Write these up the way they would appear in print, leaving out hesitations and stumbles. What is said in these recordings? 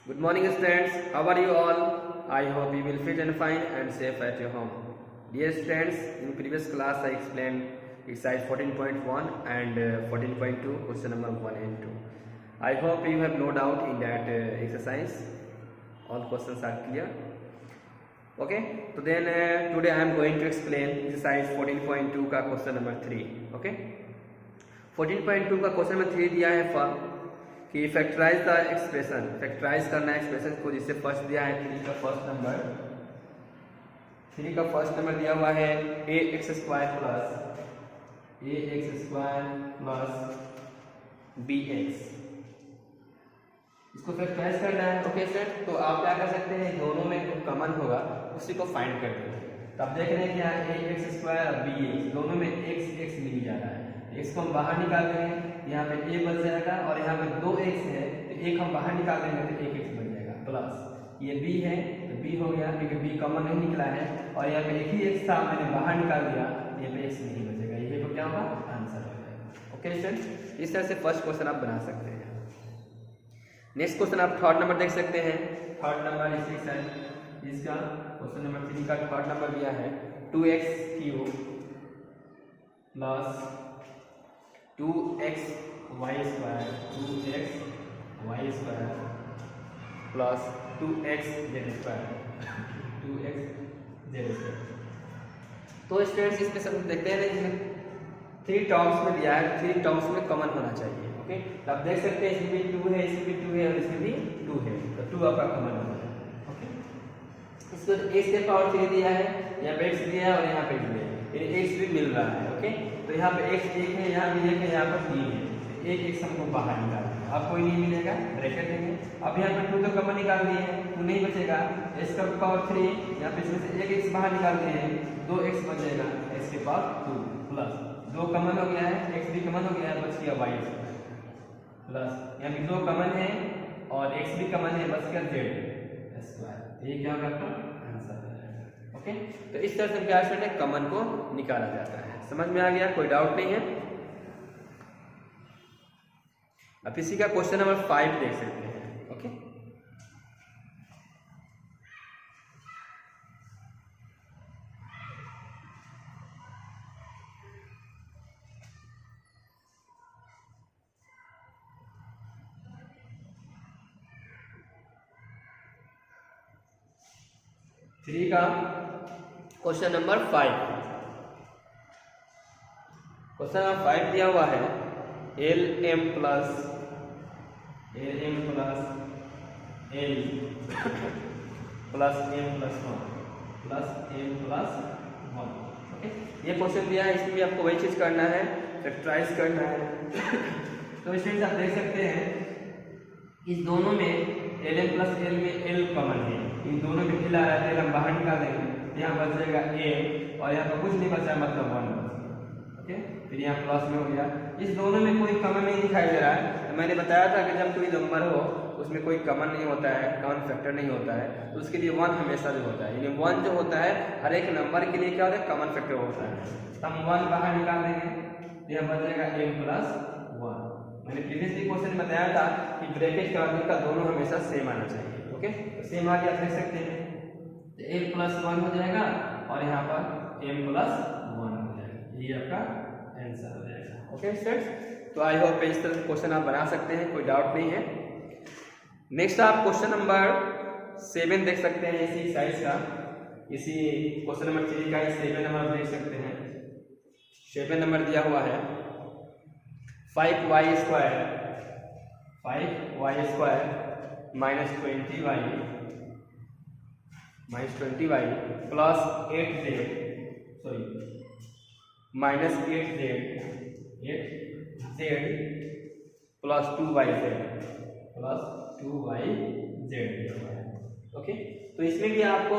Good morning students, how are you all? I hope you will fit and fine and safe at your home. Dear students, in previous class I explained exercise 14.1 and 14.2 question number 1 and 2. I hope you have no doubt in that exercise. All questions are clear. Okay, so then today I am going to explain exercise 14.2 का question number 3. Okay, 14.2 का question number 3 दिया है कि factorise the expression, factorize करना expression को, जिससे first दिया है 3 का फर्स्ट नंबर दिया हुआ है ax स्क्वायर प्लस bx, इसको फैक्टराइज करना है। ओके सर, तो आप क्या कर सकते हैं, दोनों में जो कॉमन होगा उसी को फाइंड कर देंगे। तो आप देख रहे हैं कि यहाँ ax स्क्वायर और bx दोनों में x मिल जा रहा है, x को हम बाहर निकाल देंगे, यहाँ पे a बच जाएगा और यहाँ पे 2x है तो एक हम बाहर निकाल देंगे तो 1x बन जाएगा, प्लस ये b है तो b हो गया क्योंकि b कॉमन नहीं निकला है और यहाँ पे एक ही x था मैंने बाहर निकाल दिया, यहाँ पे x नहीं बचेगा, ये तो क्या होगा, आंसर हो जाएगा। ओके स्टूडेंट, इस तरह से फर्स्ट क्वेश्चन आप बना सकते हैं। नेक्स्ट क्वेश्चन आप थर्ड नंबर देख सकते हैं। थर्ड नंबर इसका क्वेश्चन नंबर 3 का थर्ड नंबर दिया है 2x³ plus 2xy² plus 2xz²। तो स्टूडेंट्स इसमें सब देखते हैं इसमें 3 टर्म्स में दिया है, 3 टर्म्स में कॉमन होना चाहिए। ओके, तो आप देख सकते हैं इसमें भी 2 है, इसमें भी 2 है और इसमें भी 2 है, तो 2 आपका कॉमन हो गया। ओके, इसको x के पावर 3 दिया है, यहाँ पे x दिया है और यहाँ पे दिया है, x भी मिल रहा है। ओके, तो यहाँ पे x 1 है, यहाँ भी 1 है, यहाँ पर 3 है, एक x हमको बाहर निकालना है, आपको नहीं मिलेगा, ब्रैकेट देंगे। अब यहाँ पे 2 तो कॉमन निकाल दिए हैं, 2 नहीं बचेगा, x का पावर 3, यहाँ पे इसमें से एक x बाहर निकाल दिए हैं, 2x बच जाएगा, x के पावर 2 प्लस 2 कॉमन हो गया है, x भी कॉमन हो गया है, बच गया y प्लस यहाँ पे 2 कॉमन है और x भी कॉमन है, बच गया z²। ये क्या होगा आपका आंसर है। ओके, तो इस तरह से क्या है, कॉमन को निकाला जाता है। समझ में आ गया, कोई डाउट नहीं है। अब इसी का क्वेश्चन नंबर 5 देख सकते हैं। ओके, थ्री का क्वेश्चन नंबर 5, क्वेश्चन नंबर 5 दिया हुआ है LM plus L plus M plus 1। Okay, ये क्वेश्चन दिया है, इसमें भी आपको वही चीज करना है, फैक्टराइज करना है। तो इसमें आप देख सकते हैं इस दोनों में LM प्लस L में L कॉमन है, इन दोनों में L आ रहा है, हम बाहर निकाल देंगे, यहाँ बच जाएगा A और यहाँ पर कुछ नहीं बचा, मतलब 1 बच गया। ओके, फिर यहाँ प्लस में हो गया, इस दोनों में कोई कॉमन नहीं दिखाई दे रहा है। तो मैंने बताया था कि जब कोई नंबर हो उसमें कोई कॉमन नहीं होता है, कॉमन फैक्टर नहीं होता है, तो उसके लिए 1 हमेशा जो होता है, यानी 1 जो होता है हर एक नंबर के लिए क्या होता है, कॉमन फैक्टर होता है। तो हम 1 बाहर निकाल देंगे, यहाँ बच जाएगा m प्लस 1। मैंने प्रीवियसली क्वेश्चन में बताया था कि ब्रैकेट का दोनों हमेशा सेम आना चाहिए। ओके, तो सेम आ गया, देख सकते हैं, तो m प्लस 1 हो जाएगा और यहाँ पर m प्लस 1 हो जाएगा, ये आपका आंसर हो जाएगा। ओके स्टूडेंट्स, तो आई होप इस तरह से क्वेश्चन आप बना सकते हैं, कोई डाउट नहीं है। नेक्स्ट आप क्वेश्चन नंबर 7 देख सकते हैं, इसी साइज का, इसी क्वेश्चन नंबर 3 का 7 नंबर देख सकते हैं। 7 नंबर दिया हुआ है 5y square minus 20y plus 8z minus 8z plus 2yz दिया हुआ है। ओके, तो इसमें भी आपको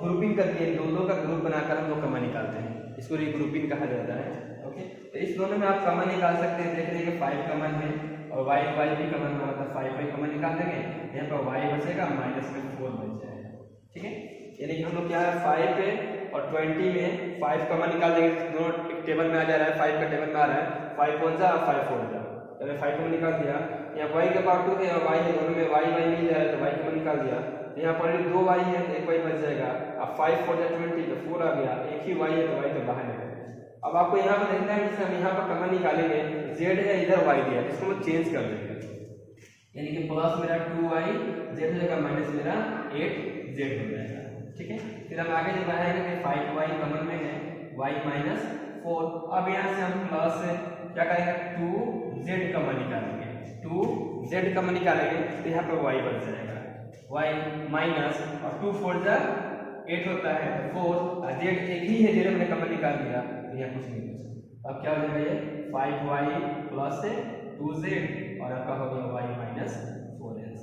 ग्रुपिंग करके दो का ग्रुप बनाकर हम लोग कॉमन निकालते हैं, इसको रीग्रुपिंग कहा जाता है। ओके, तो इस दोनों में आप कॉमन निकाल सकते हैं, देख रहे हैं कि 5 कॉमन है और y भी कॉमन होगा, मतलब 5 कॉमन निकाल देंगे, यहाँ पर y बचेगा माइनस में 4 बच जाएगा। ठीक है, यानी कि हम लोग क्या है 5 पे और 20 में 5 कॉमन निकाल देंगे, दोनों टेबल में आ जा रहा है, 5 का टेबल में आ रहा है, 5 1 जा 5 4 जा, मैंने 5 कॉमन निकाल दिया। यहाँ y का पावर 2 है और y है, दोनों में y मिल जाए तो y कॉमन निकाल दिया। तो यहाँ पर 2 y है तो 1 y बच जाएगा। अब 5 4 20 तो 4 आ गया, एक ही y है तो y तो बाहर निकल गया। अब आपको यहाँ पर देखना है कि हम यहाँ पर कॉमन निकालेंगे, z है इधर y दिया, इसको हम चेंज कर देंगे, यानी कि प्लस मेरा 2y z हो जाएगा माइनस मेरा 8z हो जाएगा। ठीक है, फिर हम आगे जब बढ़ाएंगे कि 5y कॉमन में है, y माइनस 4। अब यहाँ से हम प्लस क्या करेंगे 2z कॉमन निकालेंगे, 2z कॉमन निकालेंगे तो यहाँ पे y बच जाएगा, y माइनस और 2 4 जा 8 होता है तो 4 और z एक ही है, z हमने कॉमन निकाल दिया तो यहाँ कुछ नहीं बचा। अब क्या हो जाएगा ये 5y प्लस 2z और आपका हो गया y माइनस 4z।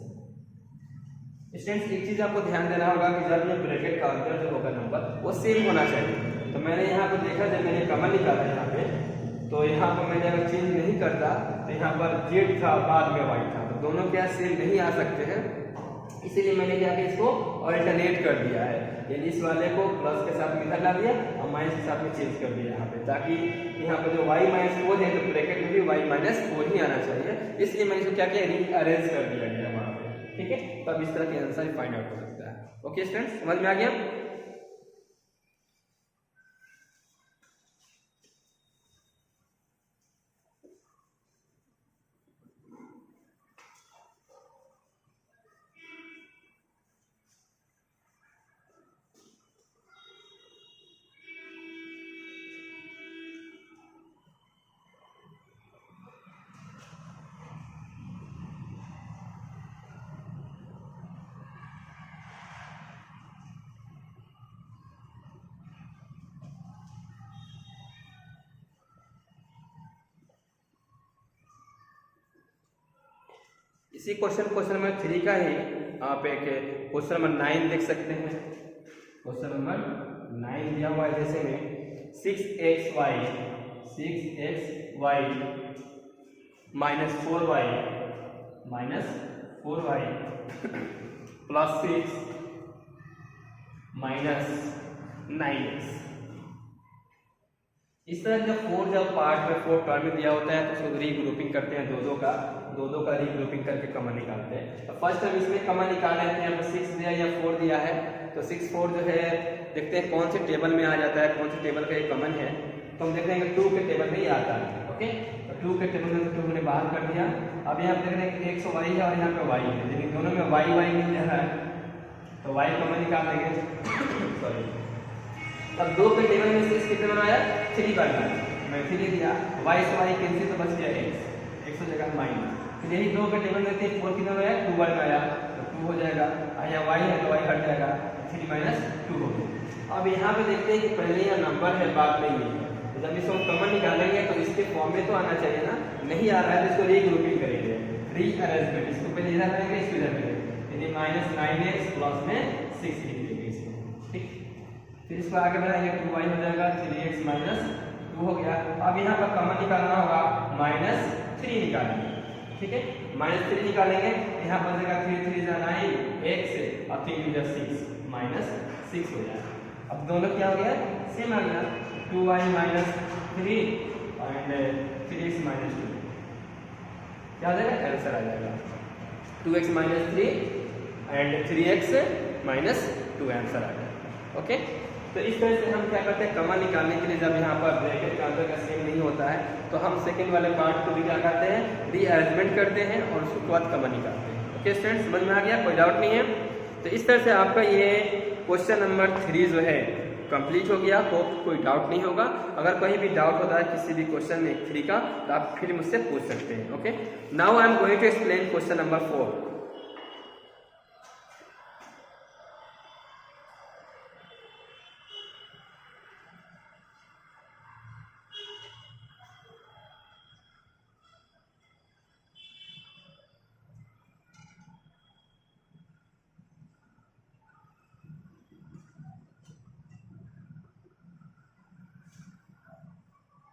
स्टूडेंट्स एक चीज आपको ध्यान देना होगा कि जब ये ब्रैकेट का अंदर जो होगा नंबर वो सेम होना चाहिए। तो मैंने यहाँ पर देखा जब मैंने कॉमन निकाला यहाँ पे, तो यहाँ पर मैंने अगर चेंज नहीं करता तो यहाँ पर z था बाद में y था, तो दोनों क्या सेम नहीं आ सकते हैं, इसीलिए मैंने क्या किया इसको अल्टरनेट कर दिया है, यानी इस वाले को प्लस के साथ में इधर ला दिया और माइनस के साथ में चेंज कर दिया यहाँ पे, ताकि यहाँ पर जो y माइनस 4 है तो ब्रैकेट में भी y माइनस 4 ही आना चाहिए, इसलिए मैंने इसको क्या किया रीअरेंज कर दिया गया वहाँ पे। ठीक है, तब इस तरह के आंसर फाइंड आउट हो सकता है। ओके स्टूडेंट्स, समझ में आ गया? इसी क्वेश्चन नंबर 3 का ही आप एक क्वेश्चन नंबर 9 देख सकते हैं। क्वेश्चन नंबर 9 दिया हुआ है जैसे में 6xy minus 4y plus 6 minus 9x। इस तरह जब 4 जब पार्ट में 4 टर्म में दिया होता है तो उसको रीग्रुपिंग करते हैं, दो का रीग्रुपिंग करके कॉमन निकालते हैं। तो फर्स्ट हम इसमें कॉमन निकालने हैं, यहाँ पर 6 दिया या 4 दिया है, तो 6 4 जो है देखते हैं कौन से टेबल में आ जाता है, कौन से टेबल का ये कॉमन है, तो हम देख रहे हैं कि 2 के टेबल में ही आता है। ओके, तो 2 के टेबल में 2 हमने बाहर कर दिया। अब यहाँ देख रहे हैं कि 100 y है और यहाँ पे y है, लेकिन दोनों में y मिल जा रहा है तो y कॉमन निकाल देंगे। सॉरी, अब 2 के टेबल में 6 कितने बनाया 3 बनना है, मैं 3 दिया, y से y कैंसिल तो बच गया x जगह माइनस, फिर यही 2 के टेबल में 4 कितना बनाया 2 बनाया तो 2 हो जाएगा, यहाँ y है तो y हट जाएगा, 3 माइनस 2 हो गया। अब यहाँ पे देखते हैं कि पहले यहाँ नंबर है बाद में ये, तो जब इसको कॉमन निकालेंगे तो इसके फॉर्म में तो आना चाहिए ना, नहीं आ रहा है तो इसको रीग्रुपिंग करेंगे, रीअरेंजमेंट, इसको पहले इधर करेंगे इसको इधर करेंगे, यानी माइनस 9x प्लस में 6 लिख देंगे इसको। ठीक, फिर इसको आगे बढ़ाएंगे 2y हो जाएगा, 3x माइनस 2 हो गया। अब यहाँ पर कॉमन निकालना होगा माइनस 3 निकालेंगे। ठीक है, माइनस 3 निकालेंगे, यहाँ पर जाएगा 3 3 जा 9 x और 3 2 6 माइनस 6 हो जाएगा। अब दोनों क्या हो गया सेम आ गया, 2y minus 3 and 3x minus 2 क्या हो जाएगा आंसर आ जाएगा 2x minus 3 and 3x minus 2 answer आ जाएगा। ओके, तो इस तरह से हम क्या करते हैं कॉमन निकालने के लिए, जब यहाँ पर ब्रैकेट का अंदर का सेम नहीं होता है तो हम सेकंड वाले पार्ट को भी क्या करते हैं रीअरेंजमेंट करते हैं और उसके बाद कॉमन निकालते हैं। ओके स्टूडेंट्स, समझ में आ गया, कोई डाउट नहीं है? तो इस तरह से आपका ये क्वेश्चन नंबर 3 जो है कंप्लीट हो गया। होप कोई डाउट नहीं होगा, अगर कहीं भी डाउट होता है किसी भी क्वेश्चन में 3 का तो आप फिर मुझसे पूछ सकते हैं। Okay, now I am going to explain question number 4।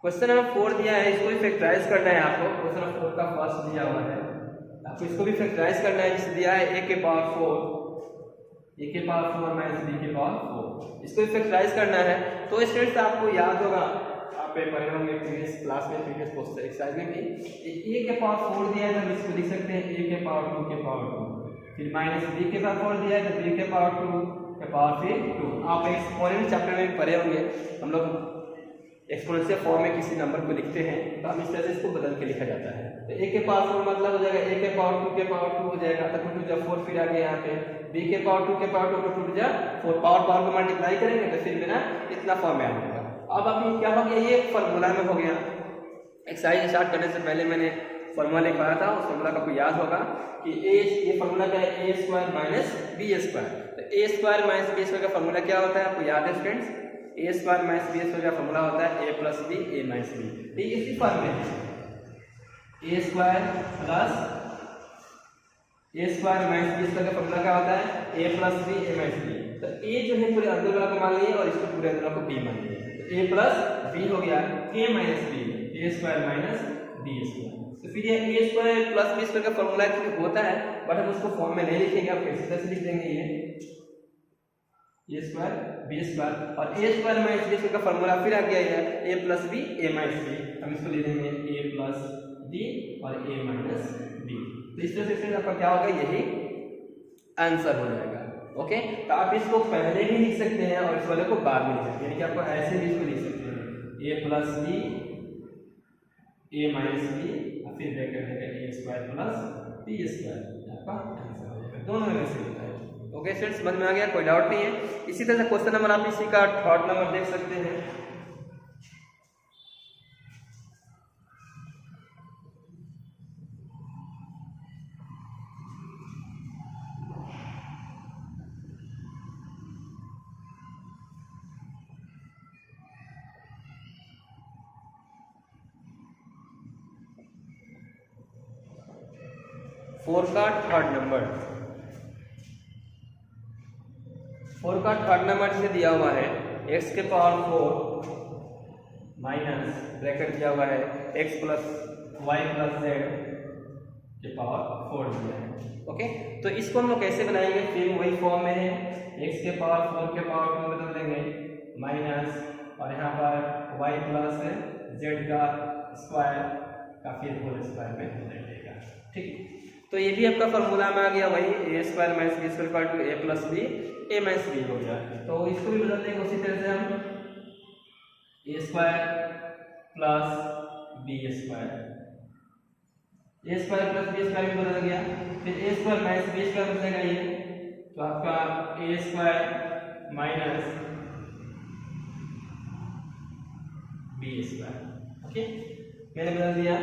Question number 4 दिया है, इसको भी फैक्टराइज करना है आपको। क्वेश्चन नंबर 4 का फर्स्ट दिया हुआ है, आपको इसको भी फैक्टराइज करना है। जिसे दिया है a के पावर 4 माइनस b के पावर 4, इसको भी फैक्टराइज करना है। तो स्टूडेंट्स आपको याद होगा, आप पे पढ़े होंगे प्रीवियस क्लास में, प्रीवियस पोस्ट एक्सरसाइज में भी, ए के पावर 4 दिया है तो हम इसको लिख सकते हैं ए के पावर 2 के पावर 2, फिर माइनस बी के पावर 4 दिया है तो बी के पावर 2 के पावर फिर 2। आप एक्सपोनेंशियल चैप्टर में पढ़े होंगे, हम लोग एक्सपोनेंशियल फॉर्म में किसी नंबर को लिखते हैं तो हम इस तरह से इसको बदल के लिखा जाता है। तो ए के पावर 4 मतलब हो जाएगा ए के पावर 2 के पावर 2 हो जाएगा, तो 2 जब 4 फिर आ गया यहाँ पे बी के पावर 2 के पावर 2 तो 2 जब 4 पावर को मल्टीप्लाई करेंगे तो फिर मेरा इतना फॉर्म में आ जाएगा। अब अभी क्या हो गया, ये फॉर्मूला में हो गया। एक्सरसाइज स्टार्ट करने से पहले मैंने फॉर्मूला लिखवाया था, उस फॉर्मूला का आपको याद होगा कि ये फॉर्मूला क्या है, a square minus b square. तो ए स्क्वायर माइनस बी स्क्वायर का फॉर्मूला क्या होता है आपको याद है स्टूडेंट्स, ए स्क्वायर माइनस बी स्क्वायर का फॉर्मूला होता है a plus b a minus b. तो इसी फॉर्म में ए स्क्वायर प्लस ए स्क्वायर माइनस बी स्क्वायर का फॉर्मूला क्या होता है a plus b a minus b. तो ए जो है पूरे अंदर वाला को मान लिए और इसको पूरे अंदर वाला को बी मान लिए, तो ए प्लस बी हो गया ए माइनस बी, ए स्क्वायर माइनस बी स्क्वायर। तो फिर ये a square plus b square का फॉर्मूला होता है, बट हम उसको फॉर्म में नहीं लिखेंगे, आप कैसे तरह से लिख देंगे ये स्क्वायर बी स्क्वायर और ए स्क्वायर माइनस बी स्क्वायर का फॉर्मूला फिर आ गया है a plus b a minus B, हम इसको ले देंगे ए प्लस बी और ए माइनस बी। तो इस तरह से आपका क्या होगा, यही आंसर हो जाएगा। ओके, तो आप इसको पहले भी लिख सकते हैं और इस वाले को बाद में लिख सकते हैं, यानी कि आपको ऐसे भी इसको लिख सकते हैं ए plus b a minus B और फिर ब्रैकेट में ए स्क्वायर प्लस बी स्क्वायर, आपका आंसर हो जाएगा। दोनों में से लिखा है। ओके स्टूडेंट्स, समझ में आ गया, कोई डाउट नहीं है। इसी तरह से क्वेश्चन नंबर आप इसी का थर्ड नंबर देख सकते हैं। फोर का थर्ड नंबर जिसे दिया हुआ है x के पावर 4 माइनस ब्रैकेट दिया हुआ है x plus Y plus Z के पावर 4 दिया है। ओके, तो इसको हम लोग कैसे बनाएंगे, फिर वही फॉर्म में है, x के पावर 4 के पावर 2 बदल देंगे माइनस और यहाँ पर y प्लस जेड का स्क्वायर का फिर होल स्क्वायर में बदल देगा। ठीक, तो ये भी आपका फॉर्मूला में आ गया, वही a square minus b square equal to a plus b a minus b हो गया। तो इसको भी बदल देंगे उसी तरह से हम a square plus b square, a square plus b square भी बदल गया, फिर a square minus b square बदलेगा ये, तो आपका a square minus b square. Okay, मैंने बदल दिया,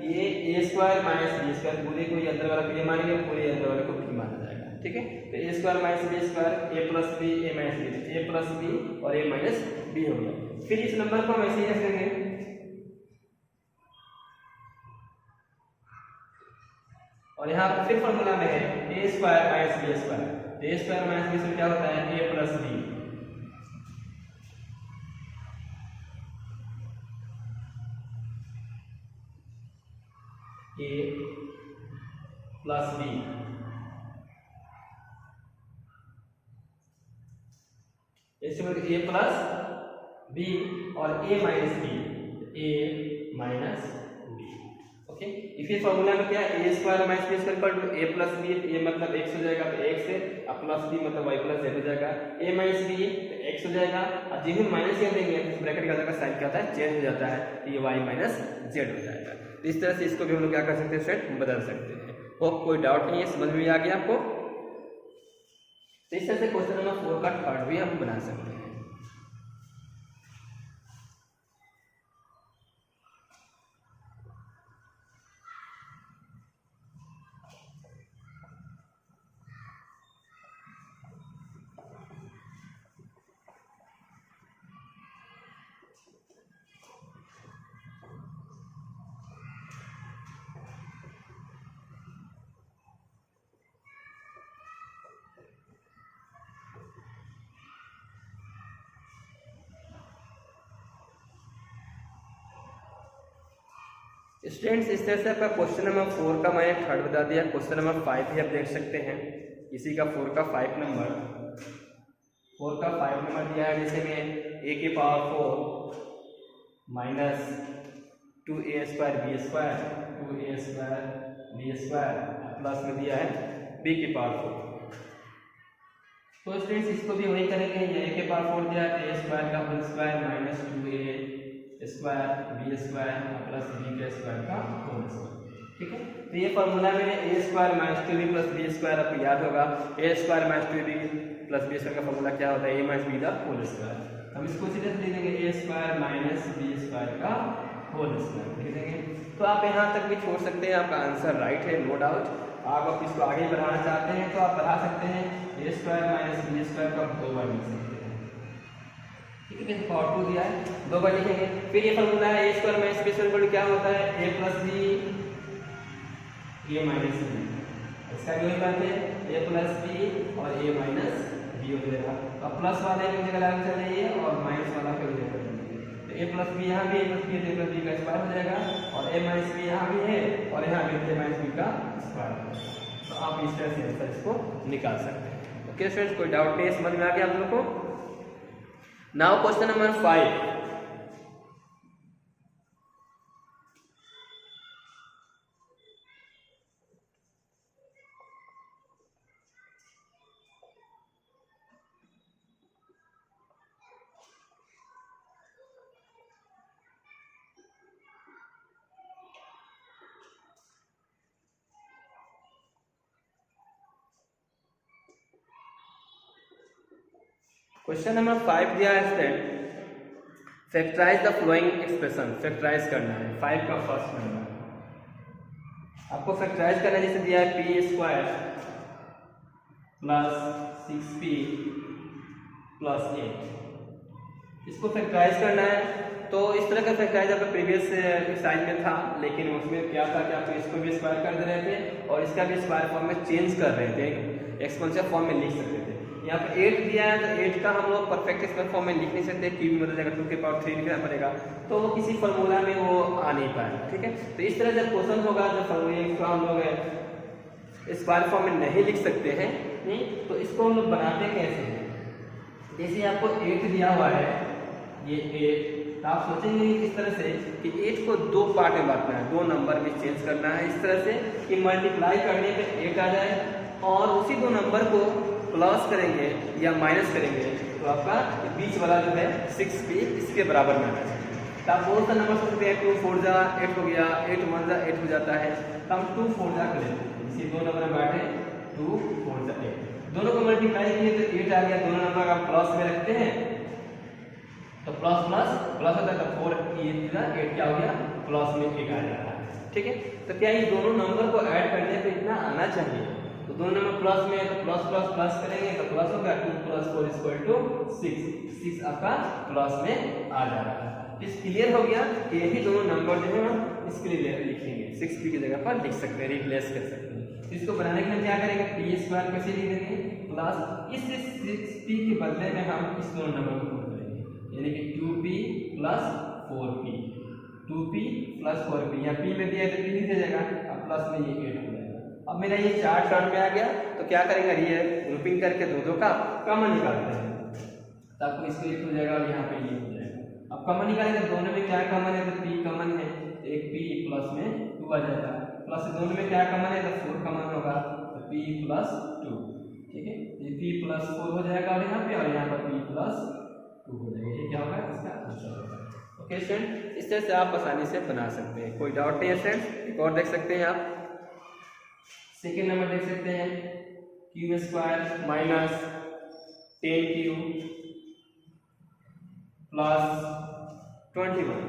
ये a square minus b square पूरे को अंदर वाला को ये मानेंगे, पूरे अंदर वाले को भी माना जाएगा। ठीक है, तो ए square minus b square A plus b a minus b, a plus b और ए माइनस बी हो गया। फिर इस नंबर को हम ऐसे ही रख देंगे, और यहाँ फिर फॉर्मूला में है a square minus b square. A square minus b square क्या होता है a plus b, a plus b a plus b और a minus b, a minus b. Okay, फिर फॉर्मूला में क्या है a square minus b square equal to a plus b, a मतलब x हो जाएगा तो x है, और प्लस बी मतलब y प्लस z हो जाएगा, ए माइनस बी तो x हो जाएगा, और जिस दिन माइनस कर देंगे तो ब्रैकेट के अंदर का साइन क्या होता है चेंज हो जाता है, तो ये y माइनस z हो जाएगा। तो इस तरह से इसको भी हम लोग क्या कर सकते हैं स्टूडेंट, बदल सकते हैं। होप कोई डाउट नहीं है, समझ में आ गया आपको। तो इस तरह से क्वेश्चन नंबर 4 का थर्ड भी हम बना सकते हैं। स्टूडेंट्स, इस तरह से आपका क्वेश्चन नंबर 4 का मैंने थर्ड बता दिया। क्वेश्चन नंबर 5 भी आप देख सकते हैं, इसी का 4 का 5 नंबर दिया है, जैसे में a के power 4 minus 2a² b² 2a² b² plus में दिया है b की पावर 4। तो स्टूडेंट्स इसको भी वही करेंगे, ये a के पावर 4 दिया है a² का whole square minus 2a² b² plus b के स्क्वायर का होल स्क्वायर। ठीक है, तो ये फॉर्मूला में a² minus 2b plus b² आपको याद होगा, a² minus 2b plus b² का फॉर्मूला क्या होता है, a माइनस b का होल स्क्वायर। हम इसको सीधे लिख देंगे a² माइनस b² का होल स्क्वायर लिख देंगे। तो आप यहाँ तक भी छोड़ सकते हैं, आपका आंसर राइट है, नो डाउट। आप इसको आगे बढ़ाना चाहते हैं तो आप बढ़ा सकते हैं, a² माइनस b² का 2 बार लिख सकते हैं। ठीक है, पावर 2 दिया है 2 बार लिखेंगे। फिर ये फॉर्मूला है a² माइनस b² क्या होता है, a plus b a minus b, इसका भी वही बात है a प्लस b और a माइनस b हो जाएगा। अब प्लस वाले की जगह लगाना चाहिए और माइनस वाला की जगह तो a प्लस b यहाँ भी a प्लस b का स्क्वायर हो जाएगा और a माइनस b यहाँ भी है और यहाँ भी a माइनस b का स्क्वायर हो जाएगा। तो आप इस तरह से आंसर इसको निकाल सकते हैं। ओके स्टूडेंट्स, कोई डाउट नहीं, समझ में आ गया आप लोग को। Now question number 5। Question number 5 दिया है student, factorize the following expression, factorize करना है 5 का फर्स्ट नंबर। आपको फैक्टराइज करना है, जैसे दिया है p² प्लस 6p प्लस 8, इसको फैक्टराइज करना है। तो इस तरह का फैक्टराइज आपका प्रीवियस एक्सरसाइज में था, लेकिन उसमें क्या था कि आप इसको भी स्क्वायर कर दे रहे थे और इसका भी स्क्वायर फॉर्म में चेंज कर रहे थे, एक्सपोनेंशियल फॉर्म में लिख सकते थे। यहाँ पे 8 दिया है तो 8 का हम लोग परफेक्ट स्क्वायर फॉर्म में लिख नहीं सकते, क्योंकि बदल जाएगा 2 के पावर 3 लिखना पड़ेगा, तो वो किसी फॉर्मूला में वो आ नहीं पाए। ठीक है, तो इस तरह जब क्वेश्चन होगा जब फॉर्मूले को हम लोग स्क्वायर फॉर्म में नहीं लिख सकते हैं, नहीं तो इसको हम लोग बनाते कैसे हैं। जैसे आपको 8 दिया हुआ है, ये 8, तो आप सोचेंगे इस तरह से कि 8 को 2 पार्ट में बांटना है, 2 नंबर में चेंज करना है इस तरह से कि मल्टीप्लाई करने पे 8 आ जाए और उसी 2 नंबर को प्लस करेंगे या माइनस करेंगे तो आपका बीच वाला जो है 6p इसके बराबर में आना चाहिए। तो आप बहुत सा नंबर सोच सकते हैं, 2 4 जा 8 हो गया, 8 1 जा 8 हो जाता है, तो हम 2 4 जा कर लेते हैं, इसी 2 नंबर में बांटे 2 4 जा 8, दोनों को मल्टीप्लाई किए तो 8 आ गया, दोनों नंबर का प्लस में रखते हैं तो प्लस प्लस प्लस होता है, तो 4 8 क्या हो गया, प्लस में 1 आ जाता है। ठीक है, तो क्या ये दोनों नंबर को ऐड करने पे इतना आना चाहिए, तो दोनों नंबर प्लस में है तो प्लस प्लस प्लस करेंगे तो प्लस होगा 2 + 4 = 6 आपका प्लस में आ जा रहा है। इस क्लियर हो गया कि यही दोनों नंबर जो है हम इसके लिए लिखेंगे, 6p की जगह पर लिख सकते हैं, रिप्लेस कर सकते हैं। इसको बनाने के लिए क्या करेंगे, p² कैसे लिख देंगे, प्लस इस 6p के बदले में हम इस दोनों नंबर को पुट करेंगे, यानी कि 2p + 4p, 2p + 4p, यहाँ p में दिया है तो p लिख जाएगा, अब प्लस में ये 8 हो जाएगा। अब मेरा ये 4 टर्म में आ गया, तो क्या करेंगे, ये ग्रुपिंग करके दो का कॉमन निकालते हैं, तो आपको इसको 1 हो जाएगा और यहाँ पे ये हो जाएगा। अब कॉमन निकालेंगे, दोनों में क्या कॉमन है, तो p कॉमन है, एक p प्लस में 2 आ जाएगा, प्लस दोनों में क्या कॉमन है, तो 4 कॉमन होगा, तो p + 2। ठीक है, ये p + 4 हो जाएगा और यहाँ पर p + 2 हो जाएगा, ये क्या होगा, इसका आंसर होगा। ओके स्टूडेंट, इस तरह से आप आसानी से बना सकते हैं, कोई डाउट नहीं है स्टूडेंट। एक और देख सकते हैं आप, सेकेंड नंबर देख सकते हैं, q² - 10q + 21,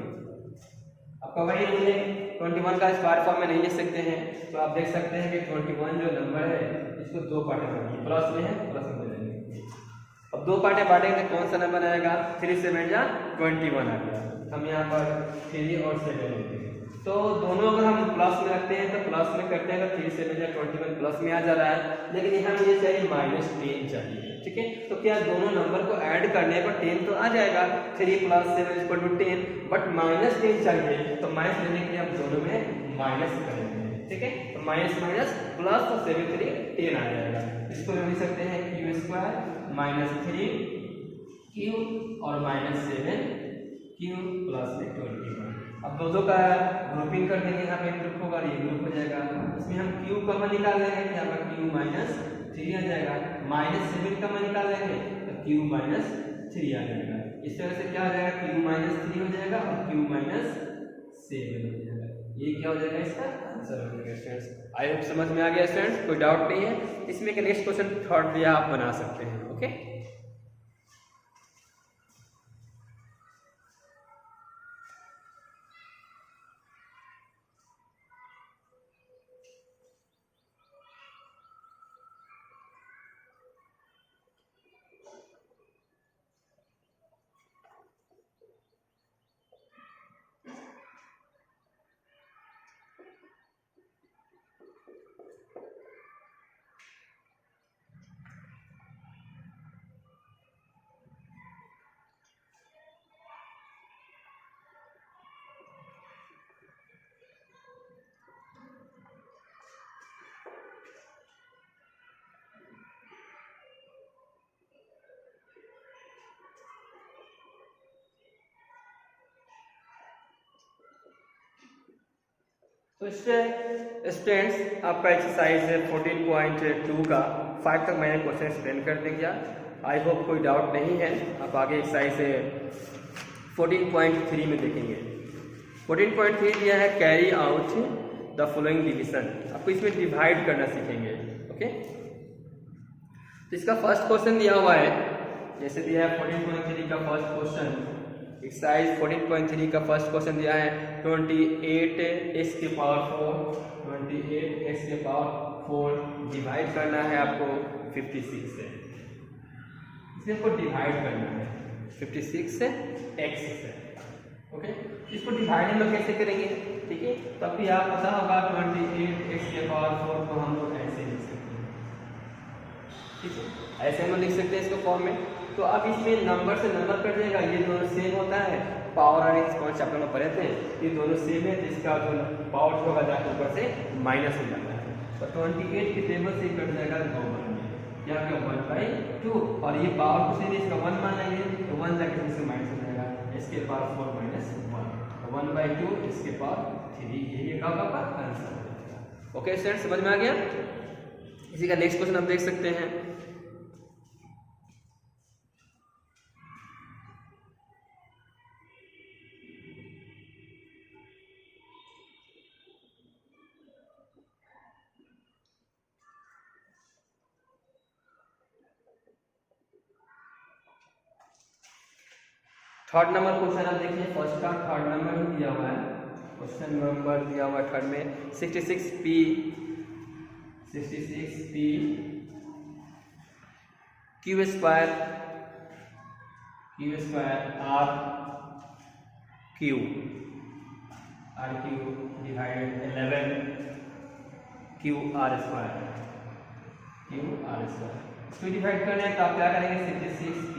आपका वही रूल है, 21 का स्क्वायर फॉर्म में नहीं लिख सकते हैं, तो आप देख सकते हैं कि 21 जो नंबर है इसको 2 पार्ट में बांटिए, प्लस में है प्लस में देंगे। अब 2 पार्ट में बांटेंगे तो कौन सा नंबर आएगा, 3 7 जा 21 आ गया, हम यहाँ पर 3 और 7 लेते हैं, तो दोनों अगर हम प्लस में रखते हैं तो प्लस में करते हैं तो 3 7 जा 21 प्लस में आ जा रहा है, लेकिन यहाँ मुझे चाहिए -10 चाहिए। ठीक है, तो क्या दोनों नंबर को ऐड करने पर 10 तो आ जाएगा, 3 + 7 = 10, बट -10 चाहिए, तो माइनस लेने के लिए हम दोनों में माइनस करेंगे। ठीक है, तो माइनस माइनस प्लस तो 7 3 10 आ जाएगा, इसको लिख सकते हैं q² - 3q और -7q q प्लस में 21। अब दो का ग्रुपिंग कर देंगे, यहाँ पे ग्रुप होगा, ये ग्रुप हो जाएगा। इसमें हम q कॉमन निकाल लेंगे, यहाँ पर q माइनस 3 आ जाएगा। -7 कॉमन निकाल लेंगे तो q माइनस 3 आ जाएगा। इस तरह से क्या हो जाएगा, q माइनस 3 हो जाएगा और q माइनस 7 हो जाएगा। ये क्या हो जाएगा, इसका आंसर हो जाएगा स्टूडेंट्स। आई होप समझ में आ गया स्टूडेंट्स, कोई डाउट नहीं है। इसमें का नेक्स्ट क्वेश्चन थर्ड दिया आप बना सकते हैं। ओके, तो स्टूडेंट्स आपका एक्सरसाइज 14.2 का 5 तक मैंने क्वेश्चन एक्सप्लेन कर दिया। आई होप कोई डाउट नहीं है। आप आगे एक्सरसाइज 14.3 में देखेंगे। 14.3 दिया है carry out the following division. आपको इसमें डिवाइड करना सीखेंगे। ओके, तो इसका फर्स्ट क्वेश्चन दिया हुआ है, जैसे दिया है 14.3 का फर्स्ट क्वेश्चन, एक्सरसाइज 14.3 का फर्स्ट क्वेश्चन दिया है 28x के पावर 4, 28x के पावर 4 डिवाइड करना है आपको 56 से। इसे आपको डिवाइड करना है 56 से x से। ओके, इसको डिवाइड हम लोग कैसे करेंगे, ठीक है। तब भी आप पता होगा 28x के पावर 4 को हम लोग ऐसे लिख सकते हैं, ठीक है। ऐसे हम लिख सकते हैं इसको फॉर्म में। तो अब इसमें नंबर से नंबर कट जाएगा, ये दोनों सेम होता है। पावर और एक्सपोनेंट चैप्टर में पढ़े थे, ये दोनों सेम है, जिसका जो पावर होगा जाकर ऊपर से माइनस हो जाता है। तो 28 के टेबल से कट जाएगा 2 मान में, क्या क्या 1/2, और ये पावर को सीधे इसका 1 मान लेंगे तो 1 जाकर इससे माइनस हो जाएगा, इसके पावर 4 माइनस 1, 1/2 इसके पावर 3। ये का आंसर हो जाएगा। ओके स्टूडेंट, समझ में आ गया। इसी का नेक्स्ट क्वेश्चन आप देख सकते हैं। थर्ड नंबर क्वेश्चन आप देखिए, फर्स्ट का थर्ड नंबर ही दिया हुआ है। क्वेश्चन नंबर दिया हुआ है थर्ड में 66p Q square R Q divided 11 Q R square. इसको डिवाइड करना है तो आप क्या करेंगे, 66p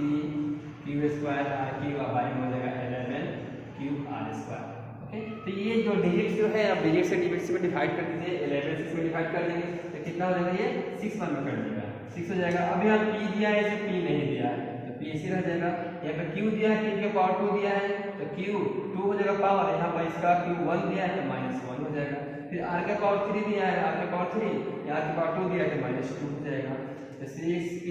Q square R Q by में हो जाएगा 11 क्यू आर स्क्वायर। ओके, तो ये जो डिजिट जो है आप डिजिट से डिजिट में डिवाइड कर दीजिए, 11 से इसमें डिवाइड कर देंगे तो कितना हो जाएगा, ये 6 1 में कर देगा, 6 हो जाएगा। अभी यहाँ p दिया है, इसे p नहीं दिया है तो p ऐसे रह जाएगा। यहाँ पे q दिया है, q के पावर 2 दिया है तो q 2 हो जाएगा पावर, यहाँ पर इसका q 1 दिया है तो -1 हो जाएगा। फिर r के पावर 3 दिया है, r के पावर 3, r के पावर 2 दिया है तो -2 हो जाएगा। तो 6p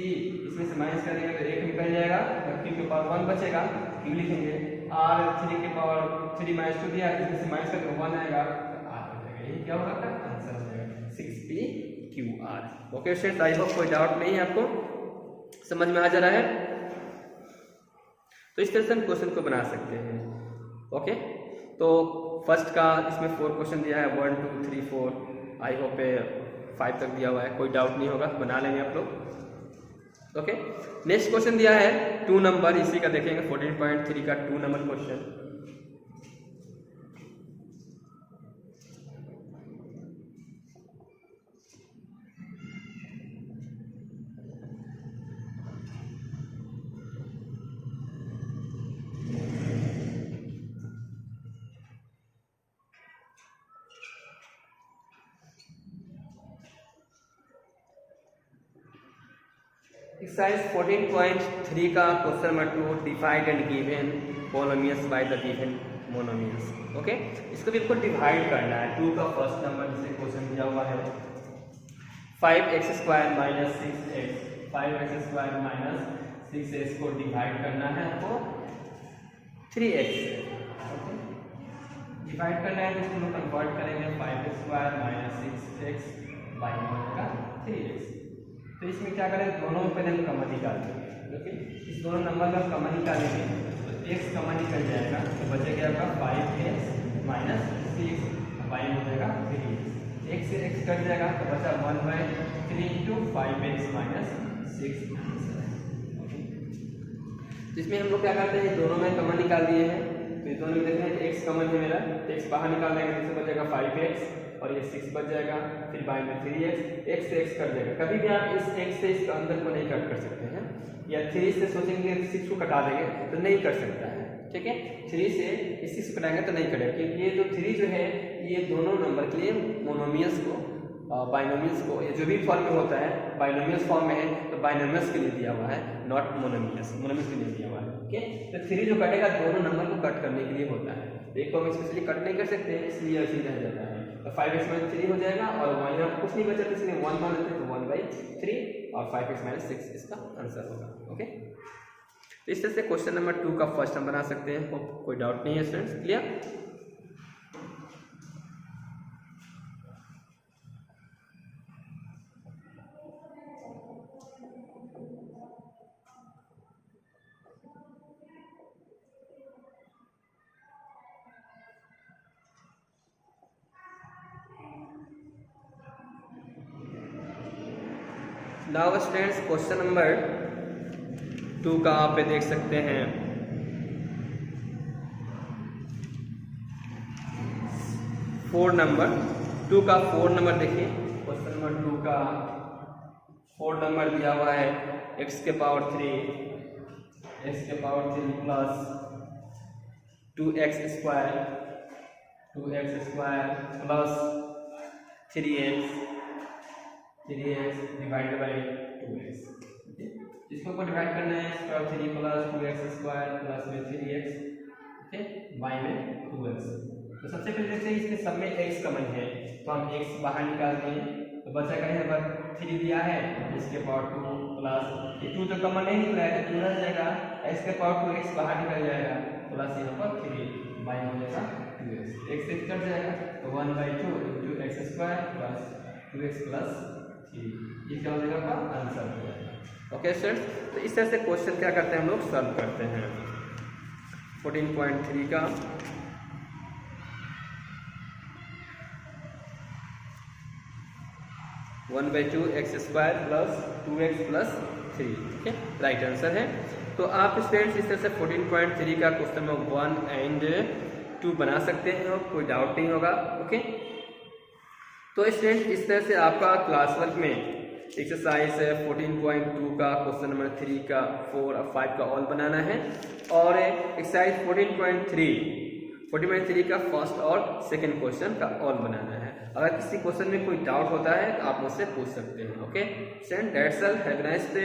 इसमें से माइनस करेंगे तो 1 निकल जाएगा, q के पावर 1 बचेगा, q लिखेंगे। r 3 के पावर 3 -2 दिया है, इसमें से माइनस करके 1 आएगा तो r हो जाएगा। ये क्या होगा, आंसर हो जाएगा 6p QR। Okay students, I hope कोई डाउट नहीं है, आपको समझ में आ जा रहा है। तो इस तरह से हम क्वेश्चन को बना सकते हैं। ओके, तो फर्स्ट का इसमें 4 क्वेश्चन दिया है, 1 2 3 4, आई होप 5 तक दिया हुआ है, कोई डाउट नहीं होगा, बना लेंगे आप लोग। ओके, नेक्स्ट क्वेश्चन दिया है 2 नंबर, इसी का देखेंगे 14.3 का 2 नंबर क्वेश्चन। एक्सरसाइज 14.3 का question number 2, divide and given polynomials by the given monomials. Okay, इसको बिल्कुल डिवाइड करना है। 2 का फर्स्ट नंबर जिसे क्वेश्चन दिया हुआ है 5x² minus 6x, 5x² minus 6x को डिवाइड करना है आपको 3x से। डिवाइड करना है तो इसको हम कन्वर्ट करेंगे 5x² माइनस 6x बाई में हो जाएगा 3x। तो इसमें क्या करें, दोनों में पहले हम कॉमन निकाल देंगे। ओके, इस दोनों नंबर का कॉमन निकालेंगे तो x कॉमन निकल जाएगा, तो बचेगा आपका 5x माइनस 6 बाई में हो जाएगा 3x। x से x कट जाएगा तो बचा 1/3 इंटू 5x माइनस 6। इसमें हम लोग क्या करते हैं, दोनों में कॉमन निकाल दिए हैं, तो ये दोनों में देखते हैं x कॉमन है मेरा, तो x बाहर निकाल देंगे तो इससे बचेगा 5x और ये 6 बच जाएगा, फिर बाई में 3x, x से x कट जाएगा। कभी भी आप इस x से इस अंदर को नहीं कट कर सकते हैं, या 3 से सोचेंगे 6 को कटा देंगे तो नहीं कर सकता है। ठीक है, 3 से इस 6 को कटाएंगे तो नहीं कटेगा, क्योंकि ये जो 3 जो है ये दोनों नंबर के लिए मोनोमियल्स को बाइनोमियल्स को, ये जो भी फॉर्म में होता है बाइनोमियल्स फॉर्म में है तो बाइनोमियल्स के लिए दिया हुआ है, नॉट मोनोमियल्स, मोनोमियल्स के लिए दिया हुआ है। ओके, तो 3 जो कटेगा दोनों नंबर को कट करने के लिए होता है, एक को हम स्पेशली कट नहीं कर सकते हैं इसलिए ऐसे रह जाता है। तो 5x माइनस 3 हो जाएगा और वहाँ यहाँ कुछ नहीं बचा तो इसलिए 1 मान लेते हैं, तो 1/3 और 5x माइनस 6 इसका आंसर होगा। ओके, तो इस तरह से क्वेश्चन नंबर 2 का फर्स्ट हम बना सकते हैं। कोई डाउट नहीं है students, clear? Now students question number 2 का आप पे देख सकते हैं 4 नंबर 2 का 4 नंबर देखिए। क्वेश्चन नंबर 2 का 4 नंबर दिया हुआ है x के power 3 plus 2x square plus 3x divided by 2x। इसको को डिवाइड करना है, square 3 plus 2x square plus में 3x, ओके, बाई में 2x। तो सबसे पहले देखते हैं इसके सब में x कॉमन है तो हम x बाहर निकाल देंगे, तो बचेगा यहाँ पर 3 दिया है, इसके पावर 2 प्लस ये 2 तो कॉमन नहीं निकला है तो 2 रह जाएगा, x के पावर 2x बाहर निकल जाएगा प्लस यहाँ पर 3 बाई हो जाएगा 2x, x से कट जाएगा तो 1/2 into x square plus 2x plus 3, ये क्या हो जाएगा आपका आंसर हो जाएगा। ओके स्टूडेंट्स, तो इस तरह से क्वेश्चन क्या करते हैं हम लोग सॉल्व करते हैं। 14.3 का 1/2 x square plus 2x plus 3, ठीक है, राइट आंसर है। तो आप स्टूडेंट्स इस तरह से 14.3 का क्वेश्चन नंबर 1 एंड 2 बना सकते हैं और कोई डाउट नहीं होगा। ओके, तो स्टूडेंट इस तरह से आपका क्लास वर्क में एक्सरसाइज 14.2 का क्वेश्चन नंबर 3 का 4 और 5 का ऑल बनाना है, और एक्सरसाइज 14.3 का फर्स्ट और सेकंड क्वेश्चन का ऑल बनाना है। अगर किसी क्वेश्चन में कोई डाउट होता है तो आप मुझसे पूछ सकते हैं। Okay student, that's all, have a nice day.